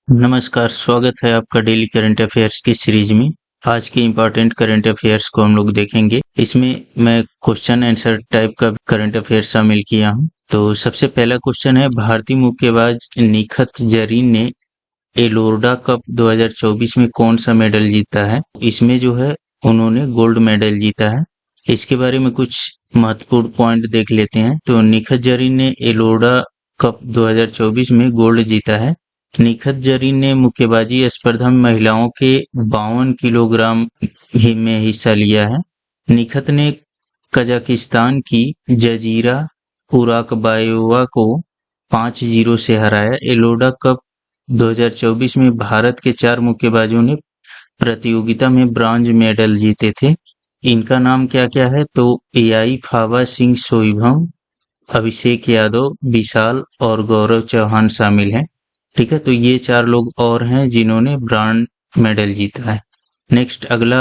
नमस्कार, स्वागत है आपका डेली करंट अफेयर्स की सीरीज में। आज के इम्पोर्टेंट करंट अफेयर्स को हम लोग देखेंगे। इसमें मैं क्वेश्चन आंसर टाइप का करंट अफेयर शामिल किया हूं। तो सबसे पहला क्वेश्चन है, भारतीय मुक्केबाज निखत जरीन ने एलोरा कप 2024 में कौन सा मेडल जीता है? इसमें जो है उन्होंने गोल्ड मेडल जीता है। इसके बारे में कुछ महत्वपूर्ण पॉइंट देख लेते हैं। तो निखत जरीन ने एलोरा कप 2024 में गोल्ड जीता है। निखत जरीन ने मुक्केबाजी स्पर्धा में महिलाओं के 52 किलोग्राम में हिस्सा लिया है। निखत ने कजाकिस्तान की जजीरा उराकबायोवा को 5-0 से हराया। एलोरा कप 2024 में भारत के 4 मुक्केबाजों ने प्रतियोगिता में ब्रॉन्ज मेडल जीते थे। इनका नाम क्या क्या है? तो एआई फावा सिंह सोइभम, अभिषेक यादव, विशाल और गौरव चौहान शामिल हैं। ठीक है, तो ये 4 लोग और हैं जिन्होंने ब्रॉन्ज मेडल जीता है। नेक्स्ट अगला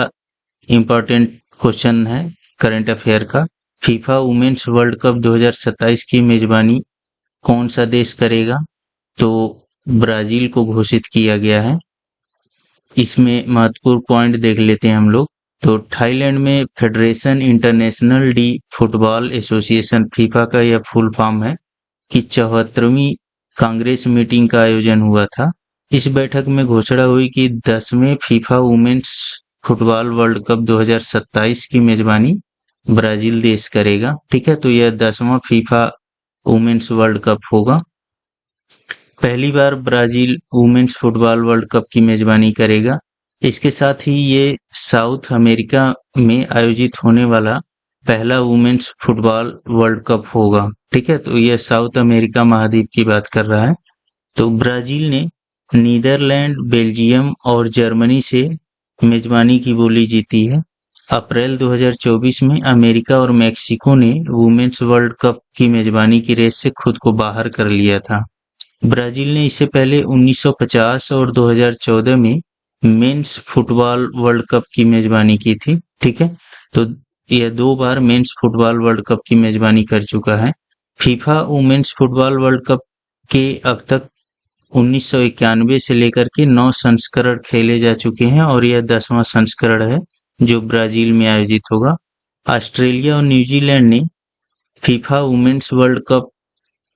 इम्पोर्टेंट क्वेश्चन है करंट अफेयर का, फीफा वुमेन्स वर्ल्ड कप 2027 की मेजबानी कौन सा देश करेगा? तो ब्राजील को घोषित किया गया है। इसमें महत्वपूर्ण पॉइंट देख लेते हैं हम लोग। तो थाईलैंड में federation international D football association FIFA का यह फुल फॉर्म है कि 74वीं कांग्रेस मीटिंग का आयोजन हुआ था। इस बैठक में घोषणा हुई कि 10वें FIFA women's football world cup 2027 की मेजबानी ब्राजील देश करेगा। ठीक है, तो यह 10वां फीफा वुमेन्स वर्ल्ड कप होगा। पहली बार Brazil women's football world cup की मेजबानी करेगा। इसके साथ ही ये साउथ अमेरिका में आयोजित होने वाला पहला वुमेन्स फुटबॉल वर्ल्ड कप होगा। ठीक है, तो यह साउथ अमेरिका महाद्वीप की बात कर रहा है। तो ब्राजील ने नीदरलैंड, बेल्जियम और जर्मनी से मेजबानी की बोली जीती है। अप्रैल 2024 में अमेरिका और मेक्सिको ने वुमेन्स वर्ल्ड कप की मेजबानी की रेस से खुद को बाहर कर लिया था। ब्राजील ने इससे पहले 1950 और 2014 में मेंस फुटबॉल वर्ल्ड कप की मेजबानी की थी। ठीक है, तो यह 2 बार मेंस फुटबॉल वर्ल्ड कप की मेजबानी कर चुका है। FIFA women's football world cup के अब तक 1991 से लेकर के 9 संस्करण खेले जा चुके हैं और यह 10वां संस्करण है जो ब्राजील में आयोजित होगा। ऑस्ट्रेलिया और न्यूजीलैंड ने फीफा वुमेन्स वर्ल्ड कप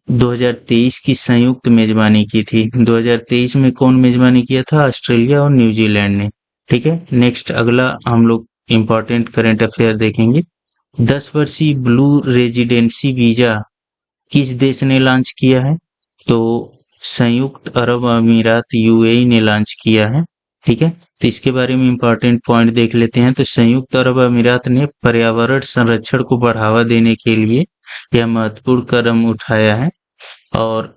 2023 की संयुक्त मेजबानी की थी। 2023 में कौन मेजबानी किया था? ऑस्ट्रेलिया और न्यूजीलैंड ने। ठीक है, नेक्स्ट अगला हम लोग इम्पोर्टेंट करंट अफेयर देखेंगे। 10 वर्षीय ब्लू रेजिडेंसी वीजा किस देश ने लॉन्च किया है? तो संयुक्त अरब अमीरात यूएई ने लॉन्च किया है। ठीक है, तो इसके बारे में इम्पोर्टेंट पॉइंट देख लेते हैं। तो संयुक्त अरब अमीरात ने पर्यावरण संरक्षण को बढ़ावा देने के लिए यह महत्वपूर्ण कदम उठाया है और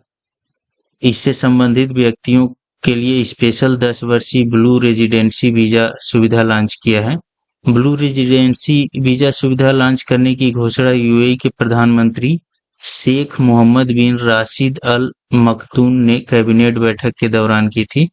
इससे संबंधित व्यक्तियों के लिए स्पेशल 10 वर्षीय ब्लू रेजिडेंसी वीजा सुविधा लॉन्च किया है। ब्लू रेजिडेंसी वीजा सुविधा लॉन्च करने की घोषणा यूएई के प्रधानमंत्री शेख मोहम्मद बिन राशिद अल मखतूम ने कैबिनेट बैठक के दौरान की थी।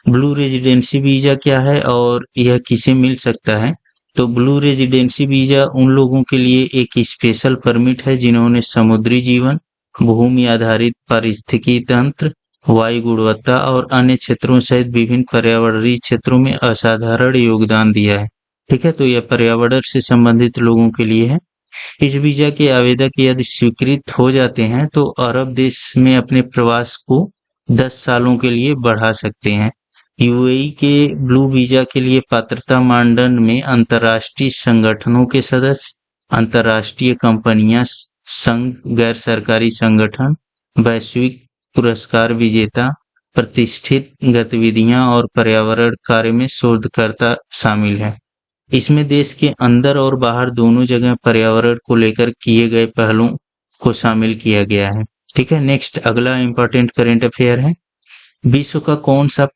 ब्लू रेजिडेंसी वीजा क्या है और यह किसे मिल सकता है? तो ब्लू रेजिडेंसी वीजा उन लोगों के लिए एक स्पेशल परमिट है जिन्होंने समुद्री जीवन, भूमि आधारित पारिस्थितिकी तंत्र, वायु गुणवत्ता और अन्य क्षेत्रों सहित विभिन्न पर्यावरणीय क्षेत्रों में असाधारण योगदान दिया है। ठीक है, तो यह पर्यावरण से संबंधित लोगों के लिए है। इस वीजा के आवेदक यदि स्वीकृत हो जाते हैं तो अरब देश में अपने प्रवास को 10 सालों के लिए बढ़ा सकते हैं। यूएई के ब्लू वीजा के लिए पात्रता मानदंड में अंतर्राष्ट्रीय संगठनों के सदस्य, अंतर्राष्ट्रीय कंपनियां, संघ, गैर सरकारी संगठन, वैश्विक पुरस्कार विजेता, प्रतिष्ठित गतिविधियां और पर्यावरण कार्य में शोधकर्ता शामिल हैं। इसमें देश के अंदर और बाहर दोनों जगह पर्यावरण को लेकर किए गए पहलों को शामिल किया गया है। ठीक है, नेक्स्ट अगला इम्पोर्टेंट करंट अफेयर है, विश्व का कौन सा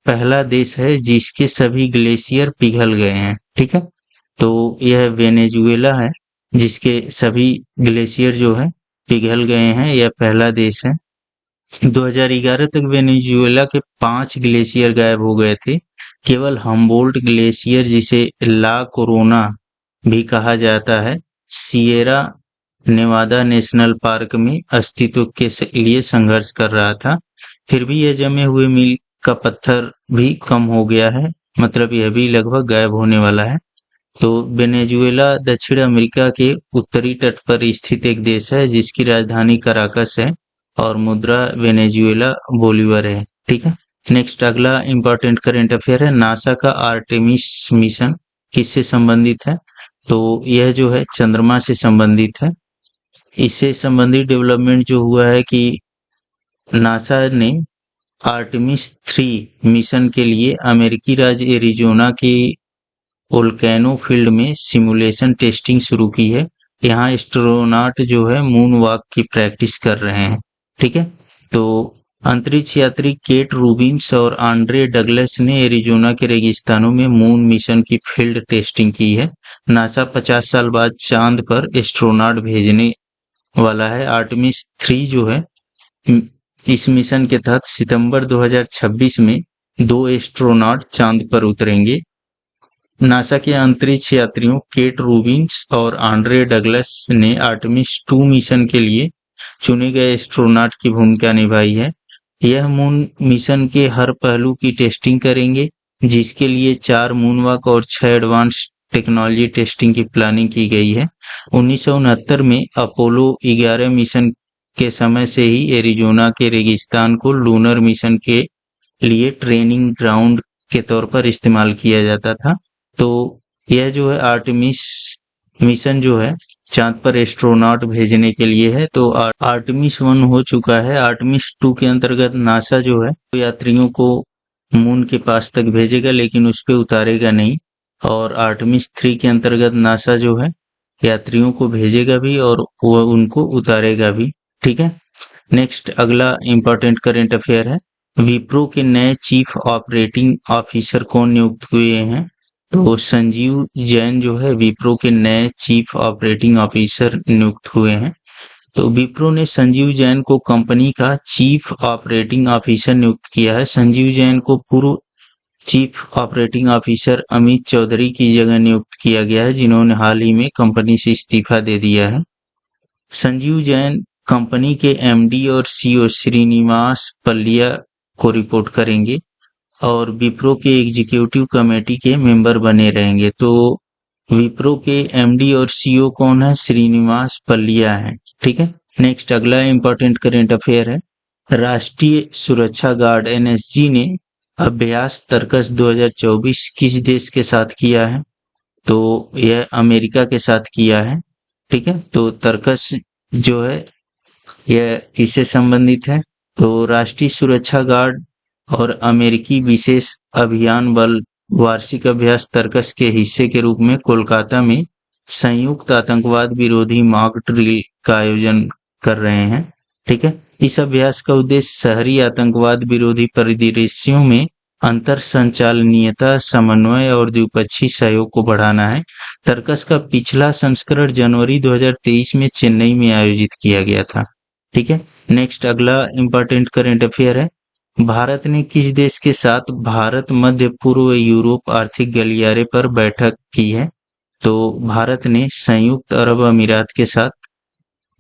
पहला देश है जिसके सभी ग्लेशियर पिघल गए हैं? ठीक है, तो यह वेनेजुएला है जिसके सभी ग्लेशियर जो है पिघल गए हैं। यह पहला देश है। 2011 तक वेनेजुएला के 5 ग्लेशियर गायब हो गए थे। केवल हम्बोल्ट ग्लेशियर, जिसे ला कोरोना भी कहा जाता है, सिएरा नेवादा नेशनल पार्क में अस्तित्व के लिए संघर्ष कर रहा था। फिर भी यह जमे हुए मील का पत्थर भी कम हो गया है, मतलब यह भी लगभग गायब होने वाला है। तो वेनेजुएला दक्षिण अमेरिका के उत्तरी तट पर स्थित एक देश है जिसकी राजधानी कराकस है और मुद्रा वेनेजुएला बोलीवर है। ठीक है। नेक्स्ट अगला इंपॉर्टेंट करंट अफेयर है, नासा का आर्टेमिस मिशन किससे संबंधित है? तो यह जो है चंद्रमा से संबंधित है। इससे संबंधित डेवलपमेंट जो हुआ है कि नासा ने आर्टेमिस 3 मिशन के लिए अमेरिकी राज्य एरिजोना के वोल्केनो फील्ड में सिमुलेशन टेस्टिंग शुरू की है। यहाँ एस्ट्रोनॉट जो है मून वॉक की प्रैक्टिस कर रहे हैं। ठीक है। तो अंतरिक्ष यात्री केट रूबिन्स और आंड्रे डगलस ने एरिजोना के रेगिस्तानों में मून मिशन की फील्ड टेस्टिंग की है। नासा 50 साल बाद चांद पर एस्ट्रोनॉट भेजने वाला है। आर्टेमिस 3 जो है इस मिशन के तहत सितंबर 2026 में 2 एस्ट्रोनॉट चांद पर उतरेंगे। नासा के अंतरिक्ष यात्रियों केट रूबिन्स और आंड्रे डगलस ने आर्टेमिस 2 मिशन के लिए चुने गए एस्ट्रोनॉट की भूमिका निभाई है। यह मून मिशन के हर पहलू की टेस्टिंग करेंगे, जिसके लिए 4 मूनवॉक और 6 एडवांस टेक्नोलॉजी टेस्टिंग की प्लानिंग की गई है। 1969 में अपोलो 11 मिशन के समय से ही एरिजोना के रेगिस्तान को लूनर मिशन के लिए ट्रेनिंग ग्राउंड के तौर पर इस्तेमाल किया जाता था। तो यह जो है आर्टेमिस मिशन जो है चांद पर एस्ट्रोनॉट भेजने के लिए है। तो आर्टेमिस 1 हो चुका है। आर्टेमिस 2 के अंतर्गत नासा जो है यात्रियों को मून के पास तक भेजेगा, लेकिन उस पर उतारेगा नहीं। और आर्टेमिस 3 के अंतर्गत नासा जो है यात्रियों को भेजेगा भी और वह उनको उतारेगा भी। ठीक है। नेक्स्ट अगला इंपॉर्टेंट करंट अफेयर है, विप्रो के नए चीफ ऑपरेटिंग ऑफिसर कौन नियुक्त हुए हैं? तो संजीव जैन जो है विप्रो के नए चीफ ऑपरेटिंग ऑफिसर नियुक्त हुए हैं। तो विप्रो ने संजीव जैन को कंपनी का चीफ ऑपरेटिंग ऑफिसर नियुक्त किया है। संजीव जैन को पूर्व chief operating officer Amit Chaudhary की जगह नियुक्त किया गया है, जिन्होंने हाल ही में कंपनी से इस्तीफा दे दिया है। संजीव जैन कंपनी के एमडी और सीईओ श्रीनिवास पल्लिया को रिपोर्ट करेंगे और विप्रो के एग्जीक्यूटिव कमेटी के मेंबर बने रहेंगे। तो विप्रो के एमडी और सीईओ कौन है? श्रीनिवास पल्लिया है। ठीक है। नेक्स्ट अगला इंपॉर्टेंट करंट अफेयर है, राष्ट्रीय सुरक्षा गार्ड एनएसजी ने अभ्यास तर्कस 2024 किस देश के साथ किया है? तो यह अमेरिका के साथ किया है। ठीक है। तो तर्कस जो है यह किससे संबंधित है? तो राष्ट्रीय सुरक्षा गार्ड और अमेरिकी विशेष अभियान बल वार्षिक अभ्यास तर्कस के हिस्से के रूप में कोलकाता में संयुक्त आतंकवाद विरोधी मॉक ड्रिल का आयोजन कर रहे हैं। ठीक है। इस अभ्यास का उद्देश्य शहरी आतंकवाद विरोधी परिदृश्यों में अंतर संचालनीयता, समन्वय और द्विपक्षीय सहयोग को बढ़ाना है। तर्कस का पिछला संस्करण जनवरी 2023 में चेन्नई में आयोजित किया गया था। ठीक है। नेक्स्ट अगला इंपॉर्टेंट करंट अफेयर है, भारत ने किस देश के साथ भारत मध्य पूर्व यूरोप आर्थिक गलियारे पर बैठक की है? तो भारत ने संयुक्त अरब अमीरात के साथ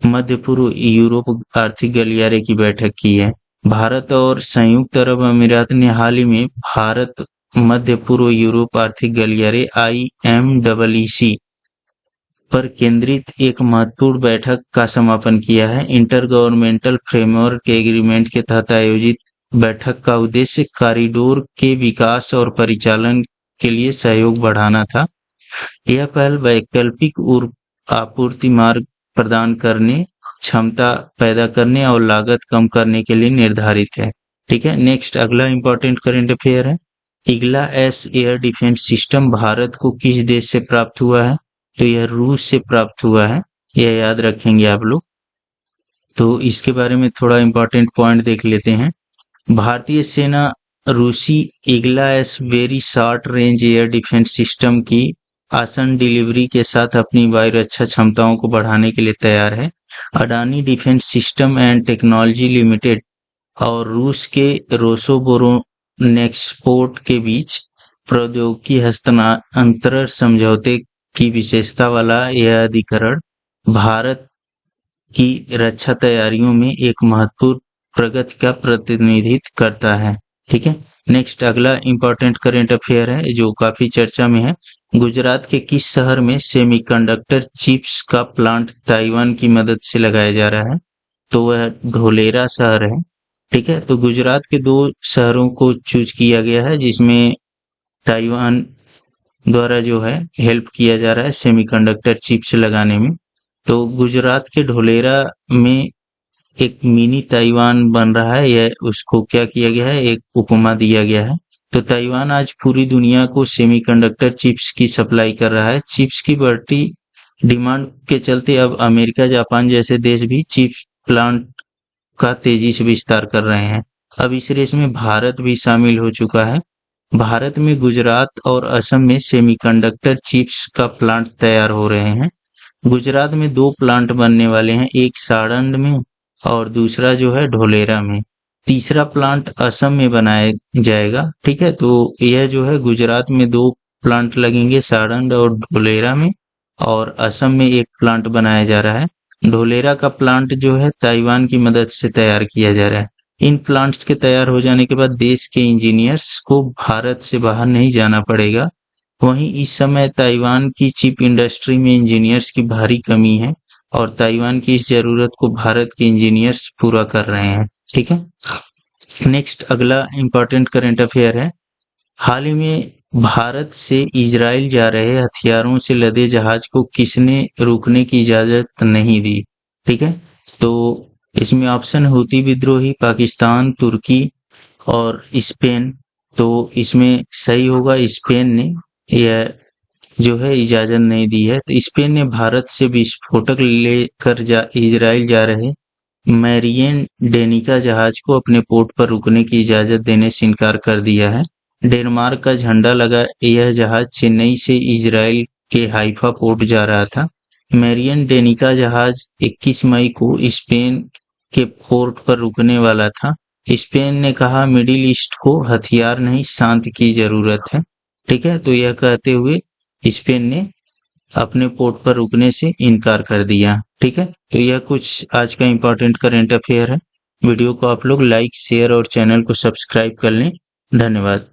मध्य पूर्व यूरोप आर्थिक गलियारे की बैठक की है। भारत और संयुक्त अरब अमीरात ने हाल ही में भारत मध्य पूर्व यूरोप आर्थिक गलियारे IMEEC पर केंद्रित एक महत्वपूर्ण बैठक का समापन किया है। इंटर गवर्नमेंटल फ्रेमवर्क एग्रीमेंट के तहत आयोजित बैठक का उद्देश्य कॉरिडोर के विकास और परिचालन के लिए सहयोग बढ़ाना था। यह पहल वैकल्पिक ऊर्जा आपूर्ति मार्ग प्रदान करने, क्षमता पैदा करने और लागत कम करने के लिए निर्धारित है। ठीक है। नेक्स्ट अगला इंपॉर्टेंट करंट अफेयर है, Igla S air defence system Bharat को किस देश से प्राप्त हुआ है? तो यह रूस से प्राप्त हुआ है, यह याद रखेंगे आप लोग। तो इसके बारे में थोड़ा इंपॉर्टेंट पॉइंट देख लेते हैं। भारतीय सेना रूसी Igla S very short range air defence system की आसन डिलीवरी के साथ अपनी वायु रक्षा क्षमताओं को बढ़ाने के लिए तैयार है। Adani defence system and technology limited और रूस के रोसोबोरोनेक्सपोर्ट के बीच प्रौद्योगिकी हस्तांतरण समझौते की विशेषता वाला यह अधिकरण भारत की रक्षा तैयारियों में एक महत्वपूर्ण प्रगति का प्रतिनिधित्व करता है। ठीक है। नेक्स्ट अगला इंपॉर्टेंट करेंट अफेयर है जो काफी चर्चा में है। गुजरात के किस शहर में सेमीकंडक्टर चिप्स का प्लांट ताइवान की मदद से लगाया जा रहा है? तो वह ढोलेरा शहर है। ठीक है, तो गुजरात के 2 शहरों को चूज किया गया है जिसमें ताइवान द्वारा जो है हेल्प किया जा रहा है सेमीकंडक्टर चिप्स लगाने में। तो गुजरात के ढोलेरा में एक मिनी ताइवान बन रहा है। यह उसको क्या किया गया है, एक उपमा दिया गया है। तो ताइवान आज पूरी दुनिया को सेमीकंडक्टर चिप्स की सप्लाई कर रहा है। चिप्स की बढ़ती डिमांड के चलते अब अमेरिका, जापान जैसे देश भी चिप्स प्लांट का तेजी से विस्तार कर रहे हैं। अब इस रेस में भारत भी शामिल हो चुका है। भारत में गुजरात और असम में सेमीकंडक्टर चिप्स का प्लांट तैयार हो रहे हैं। गुजरात में 2 प्लांट बनने वाले हैं, एक साड़ंद में और दूसरा जो है ढोलेरा में। तीसरा प्लांट असम में बनाया जाएगा। ठीक है, तो यह जो है गुजरात में 2 प्लांट लगेंगे, साड़ंद और ढोलेरा में, और असम में 1 प्लांट बनाया जा रहा है। ढोलेरा का प्लांट जो है ताइवान की मदद से तैयार किया जा रहा है। इन प्लांट्स के तैयार हो जाने के बाद देश के इंजीनियर्स को भारत से बाहर नहीं जाना पड़ेगा। वहीं इस समय ताइवान की चिप इंडस्ट्री में इंजीनियर्स की भारी कमी है और ताइवान की इस जरूरत को भारत के इंजीनियर्स पूरा कर रहे हैं। ठीक है, नेक्स्ट अगला इंपॉर्टेंट करंट अफेयर है। हाल ही में भारत से इजराइल जा रहे हथियारों से लदे जहाज को किसने रोकने की इजाजत नहीं दी? ठीक है, तो इसमें ऑप्शन हूती विद्रोही, पाकिस्तान, तुर्की और स्पेन। तो इसमें सही होगा स्पेन ने यह जो है इजाजत नहीं दी है। तो स्पेन ने भारत से विस्फोटक लेकर इजराइल जा रहे मैरियन डेनिका जहाज को अपने पोर्ट पर रुकने की इजाजत देने से इनकार कर दिया है। डेनमार्क का झंडा लगा यह जहाज चेन्नई से इजराइल के हाइफा पोर्ट जा रहा था। मैरियन डेनिका जहाज 21 मई को स्पेन के पोर्ट पर रुकने वाला था। स्पेन ने कहा मिडिल ईस्ट को हथियार नहीं शांति की जरूरत है। ठीक है, तो यह कहते हुए स्पेन ने अपने पोर्ट पर रुकने से इनकार कर दिया। ठीक है, तो यह कुछ आज का इंपॉर्टेंट करंट अफेयर है। वीडियो को आप लोग लाइक, शेयर और चैनल को सब्सक्राइब कर लें। धन्यवाद।